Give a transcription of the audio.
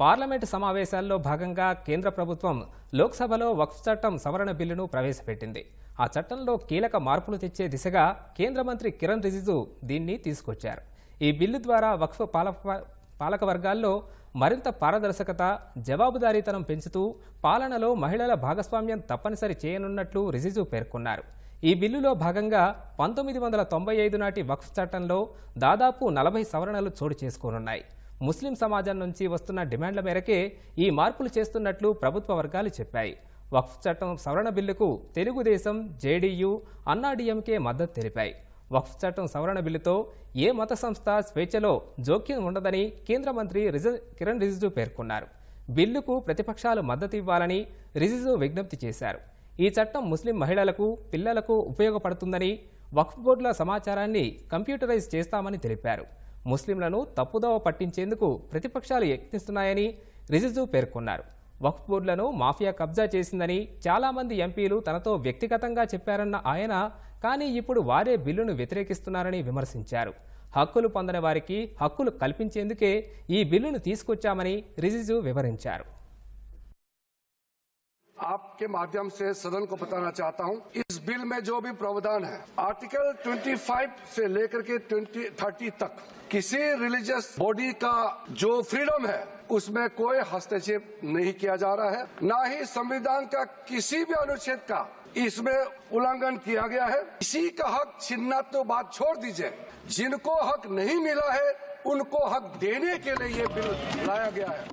Parliament సమావేశాల్లో భాగంగా కేంద్ర ప్రభుత్వం లోక్సభలో వక్ఫ్ చట్టం సవరణ బిల్లును ప్రవేశపెట్టింది. ఆ చట్టంలో కీలక మార్పులు తెచ్చే దిశగా కేంద్ర మంత్రి కిరణ్ రిజిజు దీన్ని తీసుకొచ్చారు. ఈ బిల్లు ద్వారా వక్ఫ్ పాలక వర్గాల్లో మరింత పారదర్శకత, జవాబుదారీతనం పెంచుతూ పాలనలో మహిళల భాగస్వామ్యం తప్పనిసరి చేయనున్నట్లు రిజిజు పేర్కొన్నారు. ఈ బిల్లులో భాగంగా 1995 నాటి వక్ఫ్ చట్టంలో దాదాపు 40 సవరణలు చోటు చేసుకోనున్నాయి. ముస్లిం సమాజం నుంచి వస్తున్న డిమాండ్ల మేరకే ఈ మార్పులు చేస్తున్నట్లు ప్రభుత్వ వర్గాలు చెప్పాయి. వక్ఫ్ చట్టం సవరణ బిల్లుకు తెలుగుదేశం, జేడీయూ, అన్నాడీఎంకే మద్దతు తెలిపాయి. వక్ఫ్ చట్టం సవరణ బిల్లుతో ఏ మత సంస్థ స్వేచ్ఛలో జోక్యం ఉండదని కేంద్ర మంత్రి కిరణ్ రిజిజు పేర్కొన్నారు. బిల్లుకు ప్రతిపక్షాలు మద్దతు ఇవ్వాలని రిజిజు విజ్ఞప్తి చేశారు. ఈ చట్టం ముస్లిం మహిళలకు, పిల్లలకు ఉపయోగపడుతుందని, వక్ఫ్ బోర్డుల సమాచారాన్ని కంప్యూటరైజ్ చేస్తామని తెలిపారు. ముస్లింలను తప్పుదోవ పట్టించేందుకు ప్రతిపక్షాలు యత్నిస్తున్నాయని రిజిజు పేర్కొన్నారు. వక్ఫ్ బోర్డులను మాఫియా కబ్జా చేసిందని చాలామంది ఎంపీలు తనతో వ్యక్తిగతంగా చెప్పారన్న ఆయన, కానీ ఇప్పుడు వారే బిల్లును వ్యతిరేకిస్తున్నారని విమర్శించారు. హక్కులు పొందని వారికి హక్కులు కల్పించేందుకే ఈ బిల్లును తీసుకొచ్చామని రిజిజు వివరించారు. आपके माध्यम से सदन को बताना चाहता हूं, इस बिल में जो भी प्रावधान है आर्टिकल 25 से लेकर के 30 तक किसी रिलीजियस बॉडी का जो फ्रीडम है उसमें कोई हस्तक्षेप नहीं किया जा रहा है, ना ही संविधान का किसी भी अनुच्छेद का इसमें उल्लंघन किया गया है। किसी का हक छीनना तो बात छोड़ दीजिए, जिनको हक नहीं मिला है उनको हक देने के लिए ये बिल लाया गया है।